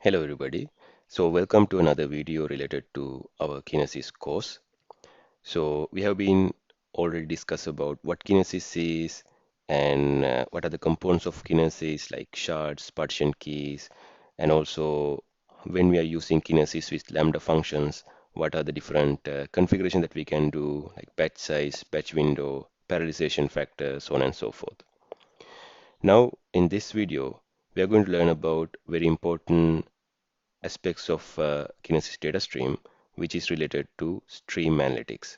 Hello everybody. So welcome to another video related to our Kinesis course. So we have been already discussed about what Kinesis is and what are the components of Kinesis like shards, partition keys, and also when we are using Kinesis with Lambda functions, what are the different configuration that we can do like batch size, batch window, parallelization factor, so on and so forth. Now in this video, we are going to learn about very important aspects of Kinesis data stream, which is related to stream analytics.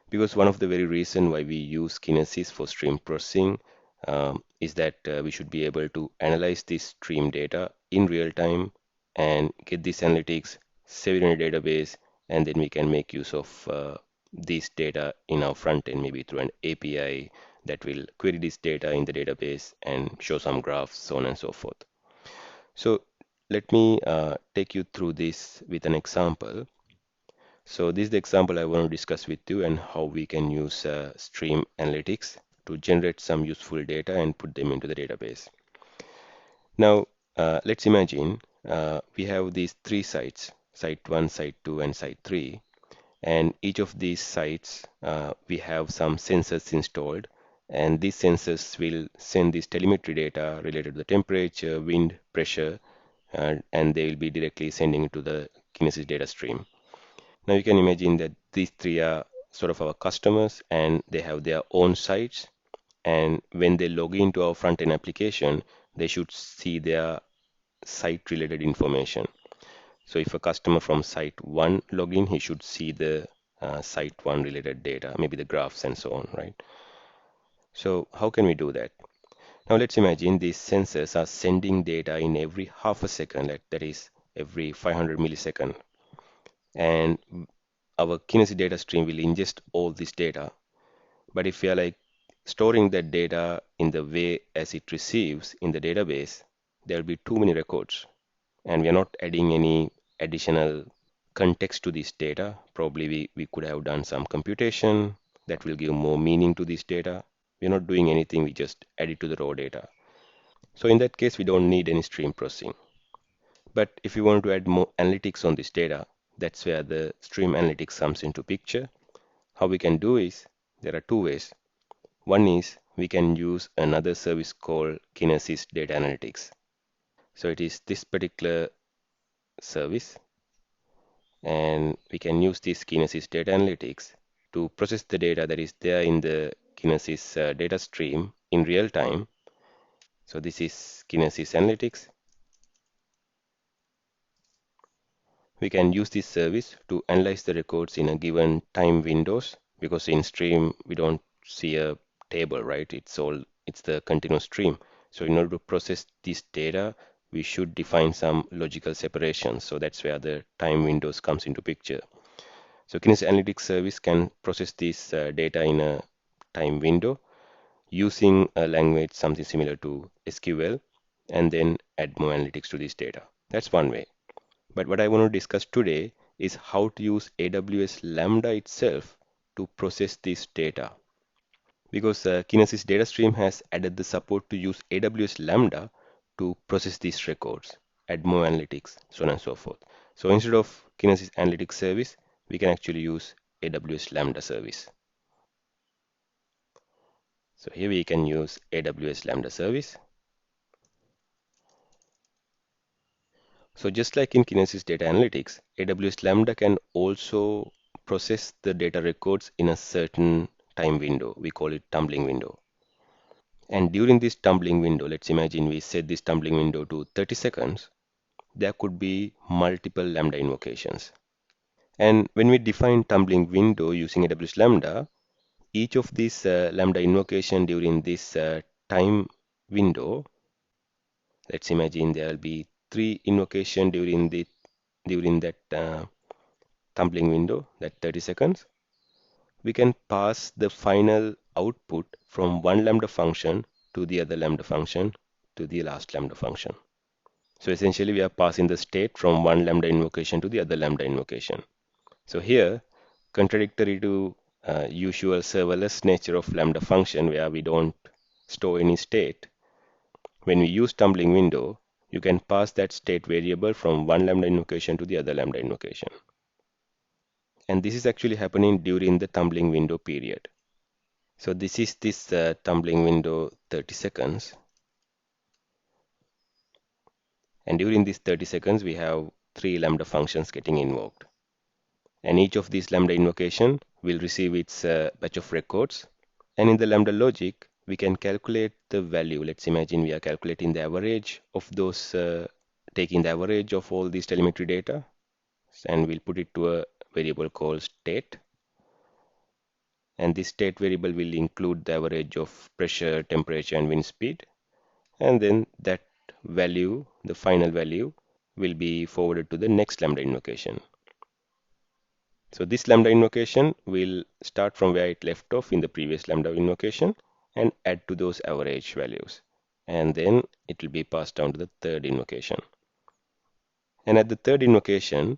Because one of the very reason why we use Kinesis for stream processing is that we should be able to analyze this stream data in real time and get these analytics, save it in a database, and then we can make use of this data in our front end, maybe through an API that will query this data in the database and show some graphs, so on and so forth. So let me take you through this with an example. So this is the example I want to discuss with you and how we can use stream analytics to generate some useful data and put them into the database. Now let's imagine we have these three sites, site 1, site 2, and site 3. And each of these sites, we have some sensors installed. And these sensors will send this telemetry data related to the temperature, wind, pressure, and they will be directly sending it to the Kinesis data stream. Now you can imagine that these three are sort of our customers and they have their own sites. And when they log into our front-end application, they should see their site-related information. So if a customer from site 1 login, he should see the site 1 related data, maybe the graphs and so on, right? So how can we do that? Now let's imagine these sensors are sending data in every half a second, that is every 500 millisecond. And our Kinesis data stream will ingest all this data. But if we are like storing that data in the way as it receives in the database, there will be too many records. And we are not adding any additional context to this data. Probably we could have done some computation that will give more meaning to this data. We're not doing anything, we just add it to the raw data. So in that case, we don't need any stream processing. But if you want to add more analytics on this data, that's where the stream analytics comes into picture. How we can do is, there are two ways. One is we can use another service called Kinesis Data Analytics. So it is this particular service, and we can use this Kinesis Data Analytics to process the data that is there in the Kinesis data stream in real time. So this is Kinesis Analytics. We can use this service to analyze the records in a given time windows, because in stream we don't see a table, right? It's the continuous stream. So in order to process this data, we should define some logical separation. So that's where the time windows comes into picture. So Kinesis Analytics service can process this data in a time window using a language something similar to SQL, and then add more analytics to this data. That's one way. But what I want to discuss today is how to use AWS Lambda itself to process this data. Because Kinesis data stream has added the support to use AWS Lambda to process these records, add more analytics, so on and so forth. So instead of Kinesis Analytics service, we can actually use AWS Lambda service. So here we can use AWS Lambda service. So just like in Kinesis Data Analytics, AWS Lambda can also process the data records in a certain time window. We call it tumbling window. And during this tumbling window, let's imagine we set this tumbling window to 30 seconds. There could be multiple Lambda invocations. And when we define tumbling window using AWS Lambda, each of these Lambda invocation during this time window, let's imagine there will be 3 invocation during that tumbling window, that 30 seconds. We can pass the final output from one Lambda function to the other Lambda function to the last Lambda function. So essentially we are passing the state from one Lambda invocation to the other Lambda invocation. So here, contradictory to usual serverless nature of Lambda function where we don't store any state, when we use tumbling window, you can pass that state variable from one Lambda invocation to the other Lambda invocation. And this is actually happening during the tumbling window period. So this is this tumbling window 30 seconds. And during these 30 seconds, we have three Lambda functions getting invoked. And each of these Lambda invocation will receive its batch of records. And in the Lambda logic, we can calculate the value. Let's imagine we are calculating the average of those, taking the average of all these telemetry data, and we'll put it to a variable called state. And this state variable will include the average of pressure, temperature, and wind speed. And then that value, the final value, will be forwarded to the next Lambda invocation. So this Lambda invocation will start from where it left off in the previous Lambda invocation and add to those average values. And then it will be passed down to the third invocation. And at the third invocation,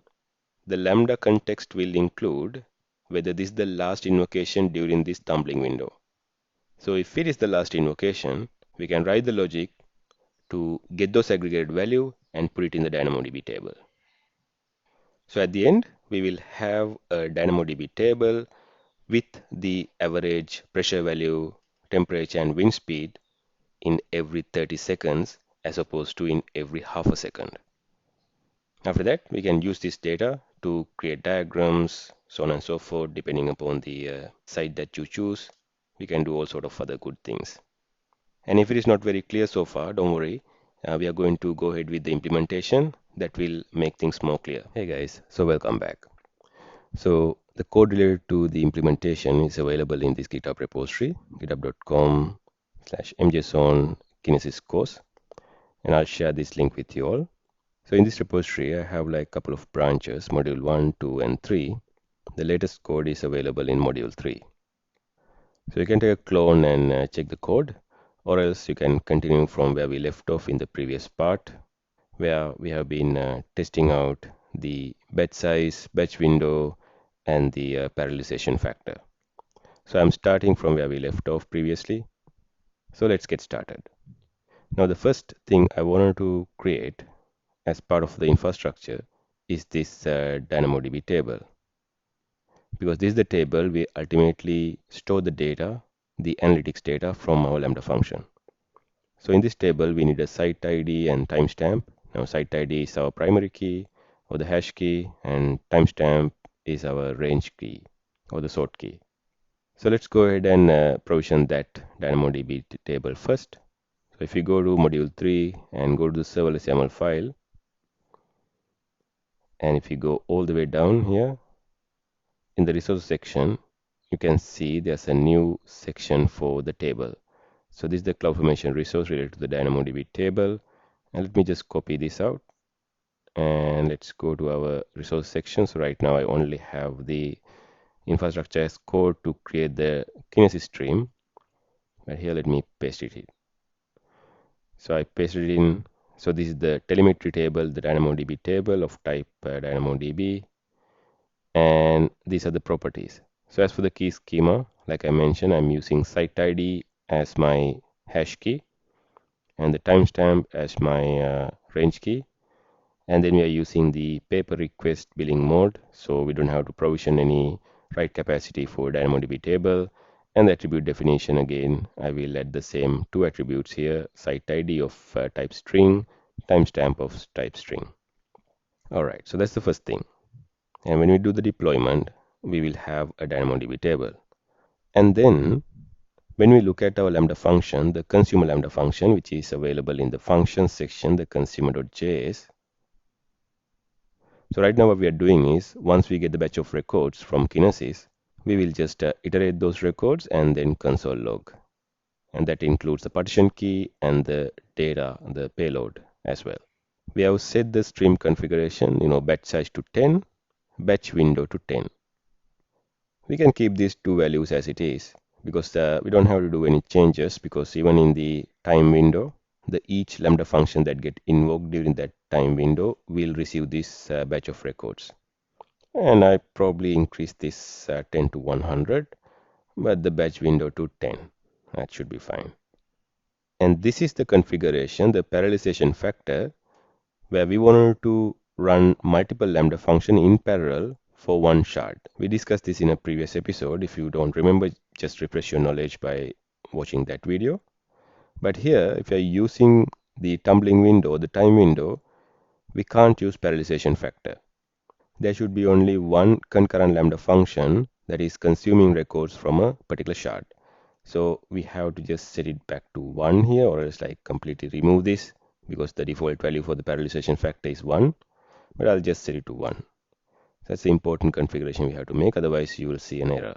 the Lambda context will include whether this is the last invocation during this tumbling window. So if it is the last invocation, we can write the logic to get those aggregated value and put it in the DynamoDB table. So at the end, we will have a DynamoDB table with the average pressure value, temperature, and wind speed in every 30 seconds as opposed to in every half a second. After that, we can use this data to create diagrams, so on and so forth, depending upon the site that you choose. We can do all sort of other good things. And if it is not very clear so far, don't worry. We are going to go ahead with the implementation that will make things more clear. Hey guys, so welcome back. So the code related to the implementation is available in this GitHub repository, github.com/mjson Kinesis course. And I'll share this link with you all. So in this repository, I have like a couple of branches, module 1, 2, and 3. The latest code is available in module 3. So you can take a clone and check the code, or else you can continue from where we left off in the previous part, where we have been testing out the batch size, batch window, and the parallelization factor. So I'm starting from where we left off previously. So let's get started. Now the first thing I wanted to create as part of the infrastructure is this DynamoDB table, because this is the table we ultimately store the data, the analytics data from our Lambda function. So in this table, we need a site ID and timestamp. Now site ID is our primary key or the hash key, and timestamp is our range key or the sort key. So let's go ahead and provision that DynamoDB table first. So if you go to module 3 and go to the serverless YAML file, and if you go all the way down here in the resource section, you can see there's a new section for the table. So this is the CloudFormation resource related to the DynamoDB table. And let me just copy this out. And let's go to our resource section. So right now I only have the infrastructure as code to create the Kinesis stream. But here let me paste it in. So I pasted it in. So this is the telemetry table, the DynamoDB table of type DynamoDB. And these are the properties. So as for the key schema, like I mentioned, I'm using site ID as my hash key and the timestamp as my range key. And then we are using the paper request billing mode, so we don't have to provision any write capacity for DynamoDB table. And the attribute definition, again, I will add the same two attributes here, site ID of type string, timestamp of type string. All right, so that's the first thing. And when we do the deployment, we will have a DynamoDB table. And then when we look at our Lambda function, the consumer Lambda function, which is available in the functions section, the consumer.js. So right now what we are doing is, once we get the batch of records from Kinesis, we will just iterate those records and then console log. And that includes the partition key and the data, the payload as well. We have set the stream configuration, batch size to 10, batch window to 10. We can keep these two values as it is, because we don't have to do any changes, because even in the time window, each Lambda function that get invoked during that time window will receive this batch of records. And I probably increase this 10 to 100, but the batch window to 10. That should be fine. And this is the configuration, the parallelization factor where we wanted to run multiple Lambda function in parallel for one shard. We discussed this in a previous episode. If you don't remember, just refresh your knowledge by watching that video. But here, if you're using the tumbling window, the time window, we can't use parallelization factor. There should be only one concurrent Lambda function that is consuming records from a particular shard. So we have to just set it back to 1 here, or else like completely remove this, because the default value for the parallelization factor is 1, but I'll just set it to 1. That's the important configuration we have to make, otherwise you will see an error.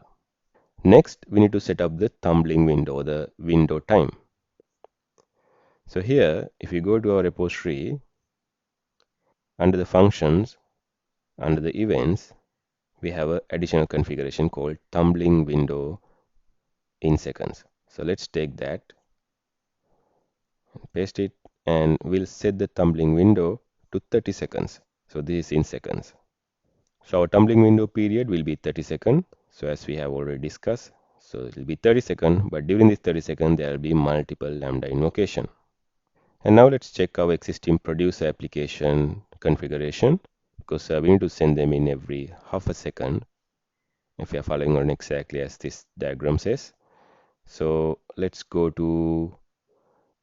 Next, we need to set up the tumbling window, the window time. So here, if you go to our repository, under the functions, under the events, we have an additional configuration called tumbling window in seconds. So let's take that, paste it, and we'll set the tumbling window to 30 seconds. So this is in seconds. So our tumbling window period will be 30 seconds. So as we have already discussed, so it will be 30 seconds, but during this 30 seconds, there will be multiple Lambda invocation. And now let's check our existing producer application configuration, because we need to send them in every half a second if we are following on exactly as this diagram says. So let's go to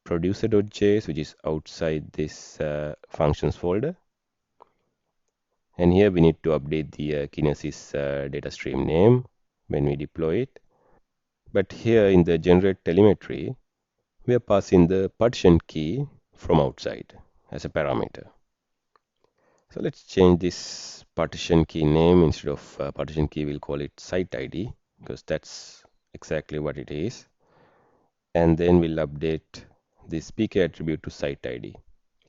producer.js, which is outside this functions folder. And here we need to update the Kinesis data stream name when we deploy it. But here in the generate telemetry, we are passing the partition key from outside as a parameter. So let's change this partition key name. Instead of partition key, we'll call it site ID, because that's exactly what it is. And then we'll update this PK attribute to site ID.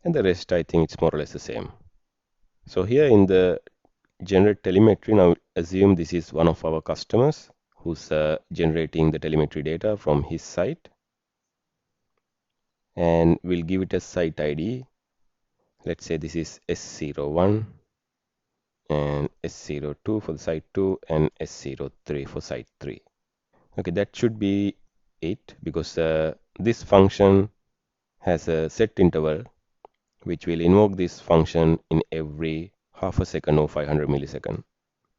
And the rest, I think it's more or less the same. So here in the generate telemetry, now assume this is one of our customers who's generating the telemetry data from his site. And we'll give it a site ID. Let's say this is S01 and S02 for the site 2 and S03 for site 3. Okay, that should be it, because this function has a set interval which will invoke this function in every half a second or 500 milliseconds.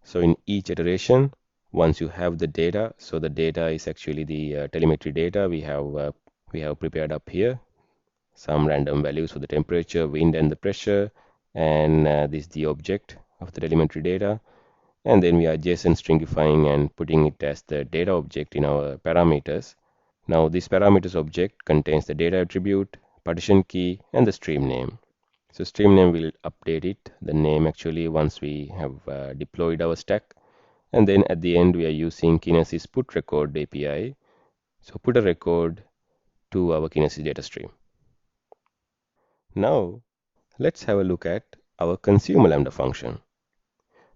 So in each iteration, once you have the data, so the data is actually the telemetry data we have prepared up here. Some random values for the temperature, wind, and the pressure, and this is the object of the telemetry data. And then we are JSON stringifying and putting it as the data object in our parameters. Now this parameters object contains the data attribute, partition key, and the stream name. So stream name will update it, the name actually, once we have deployed our stack. And then at the end, we are using Kinesis put record API. So put a record to our Kinesis data stream. Now let's have a look at our consumer Lambda function.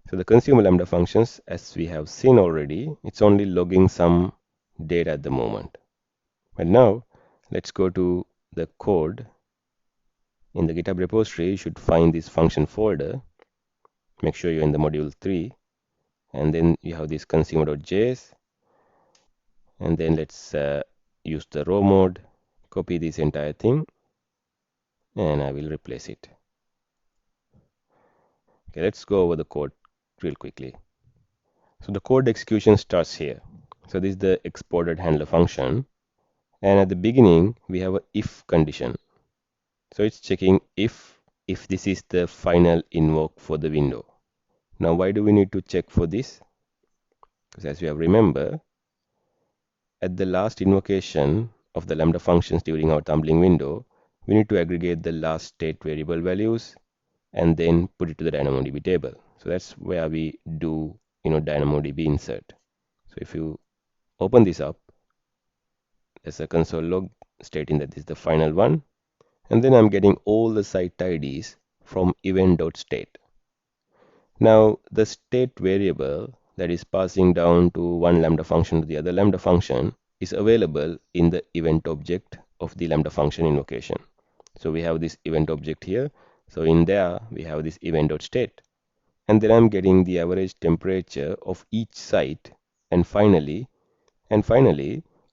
So the consumer Lambda functions, as we have seen already, it's only logging some data at the moment. But now let's go to the code. In the GitHub repository, you should find this function folder. Make sure you're in the module 3. And then you have this consumer.js. And then let's use the row mode, copy this entire thing, and I will replace it. Okay, let's go over the code real quickly. So the code execution starts here. So this is the exported handler function. And at the beginning, we have a if condition. So it's checking if this is the final invoke for the window. Now, why do we need to check for this? Because as we have remember, at the last invocation of the Lambda functions during our tumbling window, we need to aggregate the last state variable values and then put it to the DynamoDB table. So that's where we do, DynamoDB insert. So if you open this up, there's a console log stating that this is the final one. And then I'm getting all the site IDs from event.state. Now the state variable that is passing down to one Lambda function to the other Lambda function is available in the event object of the Lambda function invocation. So we have this event object here. So in there we have this event.state. And then I'm getting the average temperature of each site, and finally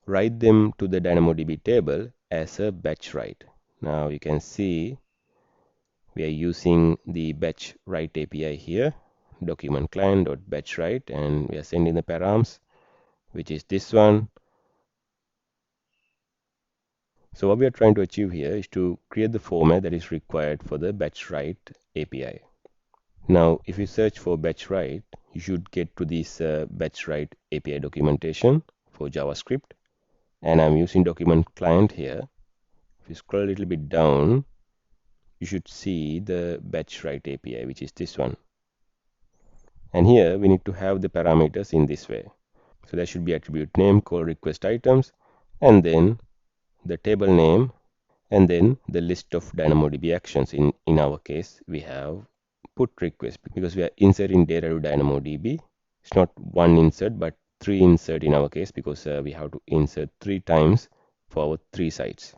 write them to the DynamoDB table as a batch write. Now you can see We are using the batch write API here, document client.batch write, and we are sending the params, which is this one. So what we are trying to achieve here is to create the format that is required for the batch write API. Now, if you search for batch write, you should get to this batch write API documentation for JavaScript. And I'm using document client here. If you scroll a little bit down, you should see the batch write API, which is this one. And here we need to have the parameters in this way. So there should be attribute name, call request items, and then the table name, and then the list of DynamoDB actions. In our case, we have put request because we are inserting data to DynamoDB. It's not one insert, but three insert in our case because we have to insert 3 times for our 3 sites.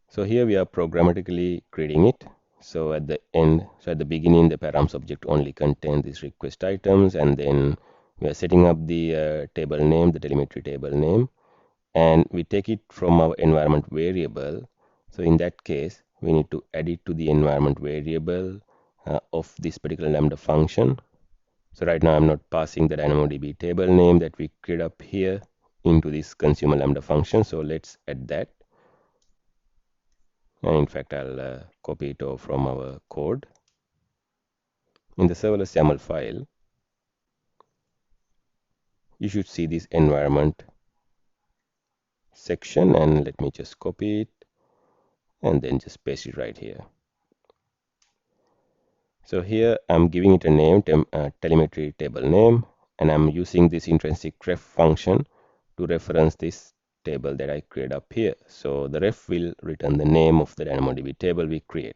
So here we are programmatically creating it. So at the beginning, the params object only contains these request items, and then we are setting up the table name, the telemetry table name, and we take it from our environment variable. So in that case, we need to add it to the environment variable of this particular Lambda function. So right now I'm not passing the DynamoDB table name that we create up here into this consumer Lambda function. So let's add that. And in fact, I'll copy it over from our code. In the serverless YAML file, you should see this environment section, and let me just copy it and then just paste it right here. So here I'm giving it a name, telemetry table name, and I'm using this intrinsic ref function to reference this table that I create up here. So the ref will return the name of the DynamoDB table we create.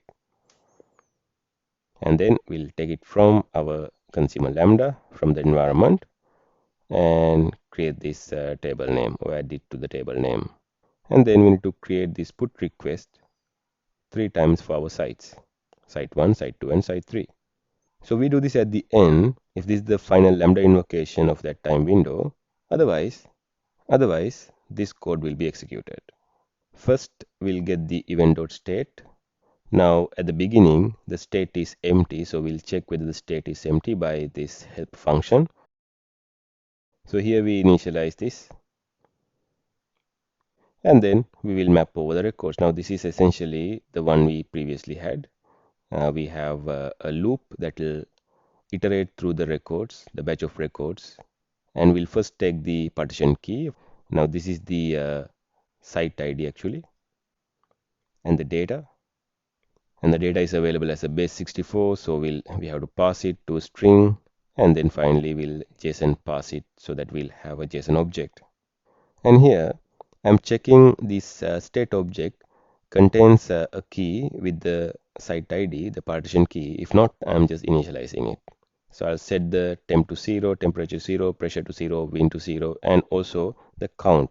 And then we'll take it from our consumer Lambda, from the environment, and create this table name, or add it to the table name. And then we need to create this put request 3 times for our sites, site 1, site 2, and site 3. So we do this at the end if this is the final Lambda invocation of that time window. Otherwise this code will be executed. First, we'll get the event.state. Now at the beginning, the state is empty, so we'll check whether the state is empty by this help function. So here we initialize this, and then we will map over the records. Now this is essentially the one we previously had. We have a loop that will iterate through the records, the batch of records, and we'll first take the partition key. Now this is the site ID actually, and the data. And the data is available as a base 64, so we have to pass it to a string, and then finally we'll JSON pass it so that we'll have a JSON object. And here I'm checking this state object contains a key with the site ID, the partition key. If not, I'm just initializing it. So I'll set the temp to 0, temperature 0, pressure to 0, wind to 0, and also the count.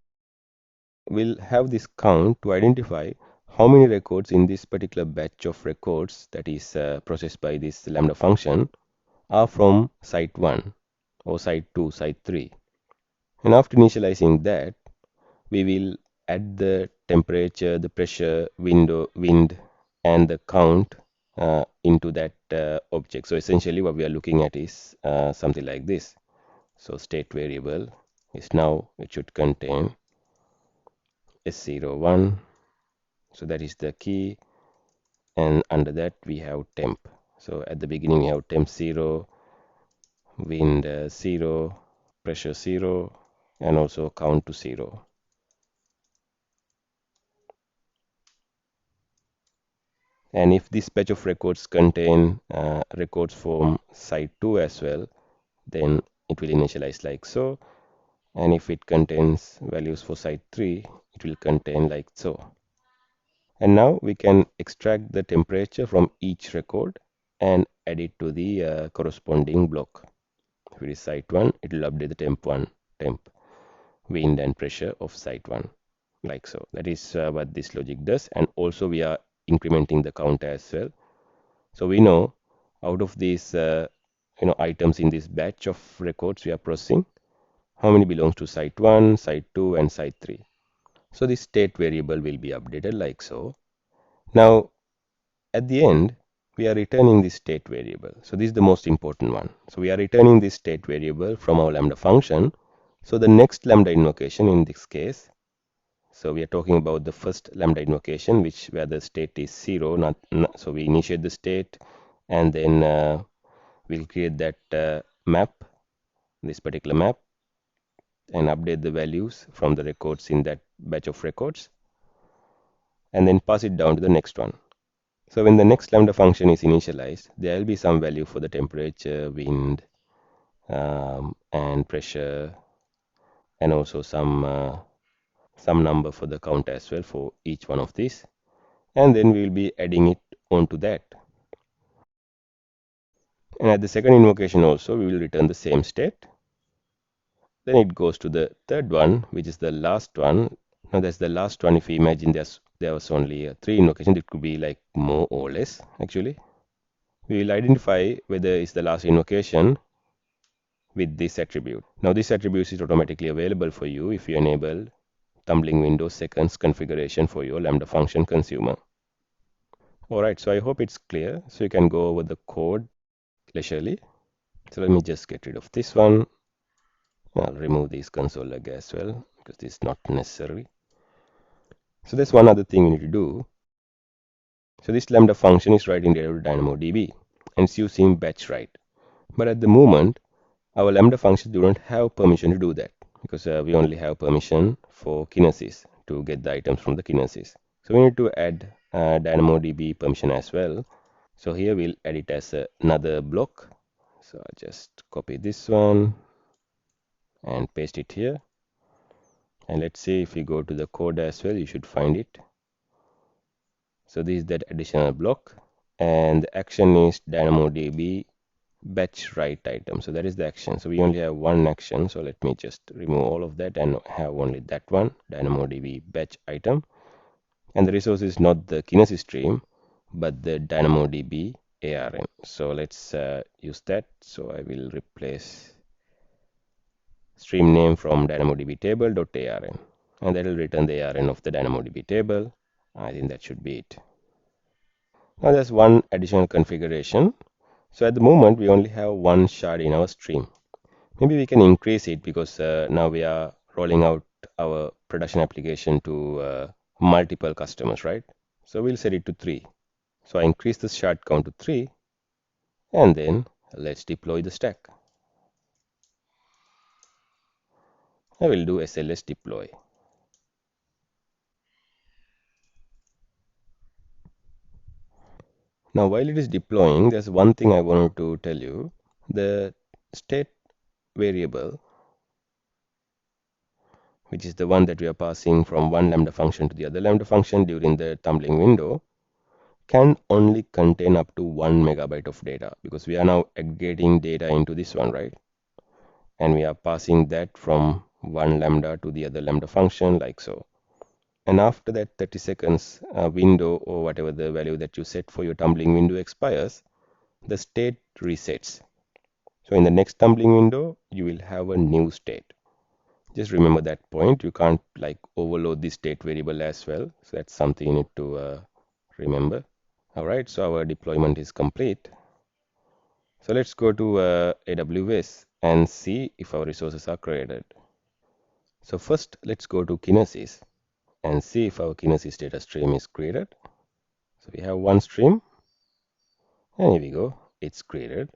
We'll have this count to identify how many records in this particular batch of records that is processed by this Lambda function are from site 1 or site 2, site 3. And after initializing that, we will add the temperature, the pressure, wind, and the count into that object. So essentially what we are looking at is something like this. So state variable is now, it should contain S01. So that is the key, and under that we have temp. So at the beginning we have temp 0, wind 0, pressure 0, and also count to 0. And if this batch of records contain records from site 2 as well, then it will initialize like so. And if it contains values for site 3, it will contain like so. And now we can extract the temperature from each record and add it to the corresponding block. If it is site 1, it will update the temp 1, temp, wind and pressure of site 1, like so. That is what this logic does. And also we are incrementing the count as well. So we know out of these items in this batch of records we are processing, how many belongs to site 1, site 2, and site 3. So this state variable will be updated like so. Now at the end, we are returning this state variable. So this is the most important one. So we are returning this state variable from our Lambda function. So the next Lambda invocation in this case, so we are talking about the first Lambda invocation, which where the state is 0. So we initiate the state, and then we'll create that map, this particular map, and update the values from the records in that batch of records, and then pass it down to the next one. So when the next Lambda function is initialized, there will be some value for the temperature, wind, and pressure, and also some number for the count as well for each one of these. And then we will be adding it onto that. And at the second invocation also, we will return the same state. Then it goes to the third one, which is the last one. Now that's the last one. If we imagine there was only 3 invocations, it could be like more or less actually. We will identify whether it's the last invocation with this attribute. Now this attribute is automatically available for you if you enable tumbling window seconds configuration for your Lambda function consumer. Alright, so I hope it's clear. So you can go over the code leisurely. So let me just get rid of this one. I'll remove this console log as well because this is not necessary. So there's one other thing we need to do. So this Lambda function is writing data to DynamoDB and it's using batch write. But at the moment, our Lambda functions do not have permission to do that because we only have permission for Kinesis to get the items from the Kinesis. So we need to add DynamoDB permission as well. So here we'll add it as another block. So I just copy this one and paste it here. And let's see if we go to the code as well, you should find it. So this is that additional block, and the action is DynamoDB batch write item. So that is the action. So we only have one action. So let me just remove all of that and have only that one, DynamoDB batch item. And the resource is not the Kinesis stream, but the DynamoDB ARN. So let's use that. So I will replace stream name from DynamoDB table.arn, and that will return the ARN of the DynamoDB table. I think that should be it. Now there's one additional configuration. So at the moment we only have one shard in our stream. Maybe we can increase it because now we are rolling out our production application to multiple customers, right? So we'll set it to 3. So I increase the shard count to 3, and then let's deploy the stack. I will do SLS deploy. Now while it is deploying, there's one thing I wanted to tell you. The state variable, which is the one that we are passing from one Lambda function to the other Lambda function during the tumbling window, can only contain up to 1 megabyte of data because we are now aggregating data into this one, right? And we are passing that from one Lambda to the other Lambda function like so. And after that 30 seconds window or whatever the value that you set for your tumbling window expires, the state resets. So in the next tumbling window, you will have a new state. Just remember that point. You can't like overload the state variable as well. So that's something you need to remember. All right, so our deployment is complete. So let's go to AWS and see if our resources are created. So first, let's go to Kinesis and see if our Kinesis data stream is created. So we have one stream, and here we go, it's created.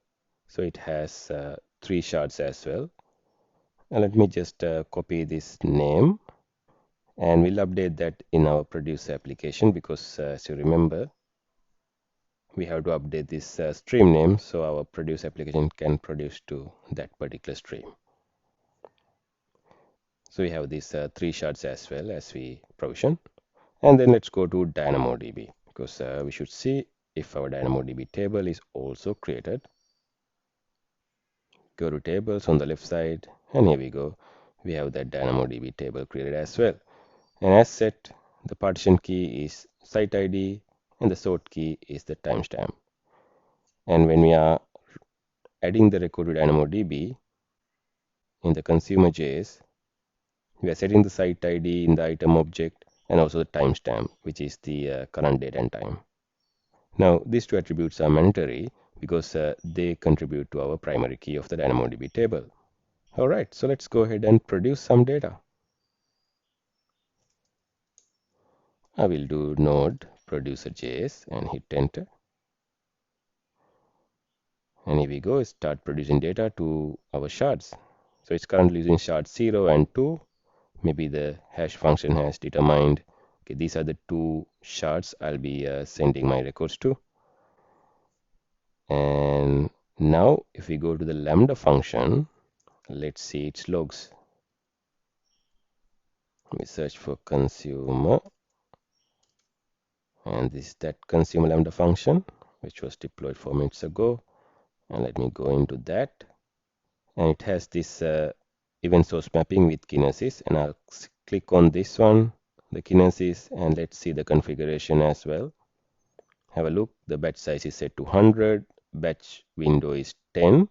So it has 3 shards as well. Now let me just copy this name, and we'll update that in our produce application because as you remember, we have to update this stream name so our produce application can produce to that particular stream. So we have these 3 shards as well as we provision. And then let's go to DynamoDB because we should see if our DynamoDB table is also created. Go to tables on the left side, and here we go. We have that DynamoDB table created as well. And as set, the partition key is site ID and the sort key is the timestamp. And when we are adding the record to DynamoDB in the consumer.js, we are setting the site ID in the item object and also the timestamp, which is the current date and time. Now, these two attributes are mandatory because they contribute to our primary key of the DynamoDB table. All right, so let's go ahead and produce some data. I will do node producer.js and hit enter. And here we go, start producing data to our shards. So it's currently using shard 0 and 2. Maybe the hash function has determined, okay, these are the two shards I'll be sending my records to. And now if we go to the Lambda function, let's see its logs. We search for consumer, and this is that consumer Lambda function which was deployed 4 minutes ago. And let me go into that, and it has this event source mapping with Kinesis, and I'll click on this one, the Kinesis, and let's see the configuration as well. Have a look. The batch size is set to 100, batch window is 10,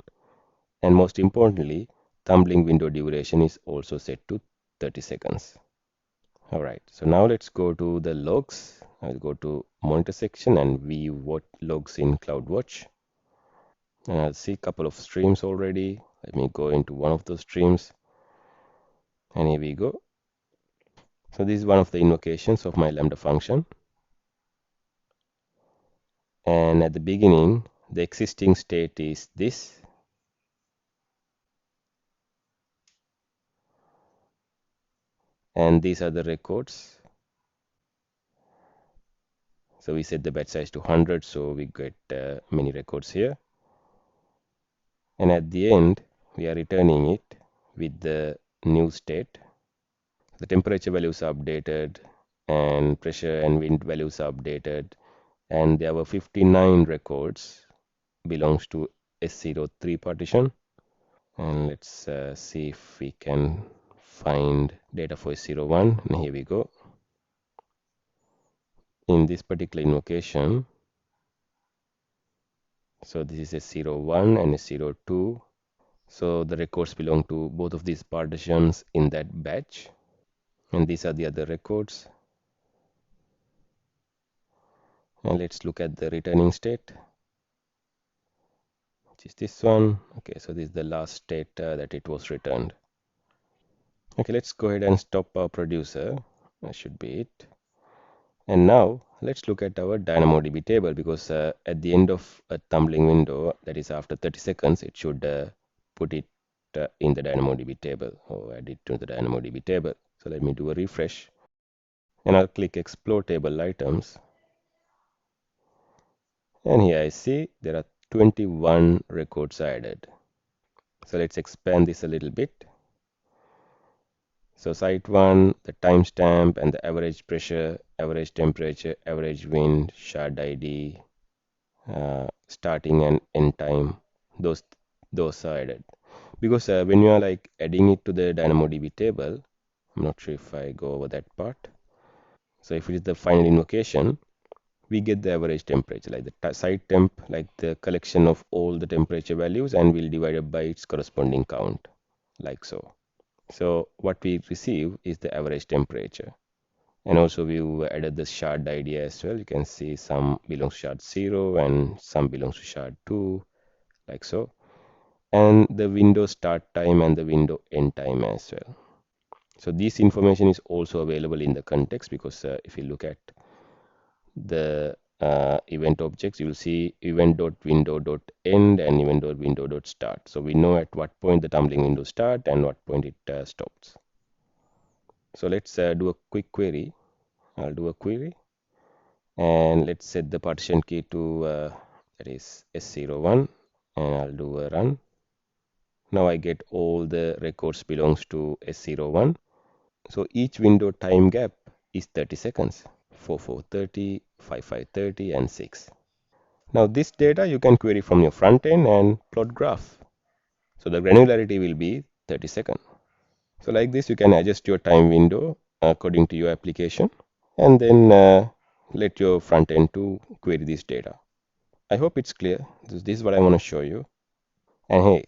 and most importantly, tumbling window duration is also set to 30 seconds. All right, so now let's go to the logs. I'll go to monitor section and view what logs in CloudWatch. And I'll see a couple of streams already. Let me go into one of those streams. And here we go. So this is one of the invocations of my Lambda function. And at the beginning, the existing state is this. And these are the records. So we set the batch size to 100, so we get many records here. And at the end, we are returning it with the new state. The temperature values are updated, and pressure and wind values are updated, and there were 59 records belongs to S03 partition. And let's see if we can find data for S01. And here we go. In this particular invocation, so this is S01 and S02. So the records belong to both of these partitions in that batch. And these are the other records. And let's look at the returning state, which is this one. Okay, so this is the last state that it was returned. Okay, let's go ahead and stop our producer. That should be it. And now let's look at our DynamoDB table, because at the end of a tumbling window, that is after 30 seconds, it should put it in the DynamoDB table, or add it to the DynamoDB table. So let me do a refresh, and I'll click explore table items. And here I see there are 21 records added. So let's expand this a little bit. So site 1, the timestamp and the average pressure, average temperature, average wind, shard ID, starting and end time, those are added. Because when you are like adding it to the DynamoDB table, I'm not sure if I go over that part. So if it is the final invocation, we get the average temperature, like the site temp, like the collection of all the temperature values, and we'll divide it by its corresponding count, like so. So what we receive is the average temperature. And also we added the shard ID as well. You can see some belongs to shard 0 and some belongs to shard 2, like so. And the window start time and the window end time as well. So this information is also available in the context, because if you look at the event objects, you will see event.window.end and event.window.start. So we know at what point the tumbling window start and what point it stops. So let's do a quick query. I'll do a query, and let's set the partition key to that is S01, and I'll do a run. Now I get all the records belongs to S01. So each window time gap is 30 seconds, 4430, 5530, and 6. Now this data you can query from your front end and plot graph. So the granularity will be 30 seconds. So like this, you can adjust your time window according to your application, and then let your front end to query this data. I hope it's clear. This is what I want to show you. And hey,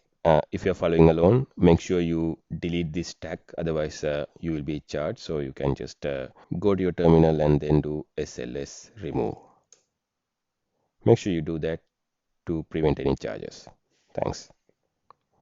if you're following along, make sure you delete this tag, otherwise you will be charged. So you can just go to your terminal and then do SLS remove. Make sure you do that to prevent any charges. Thanks.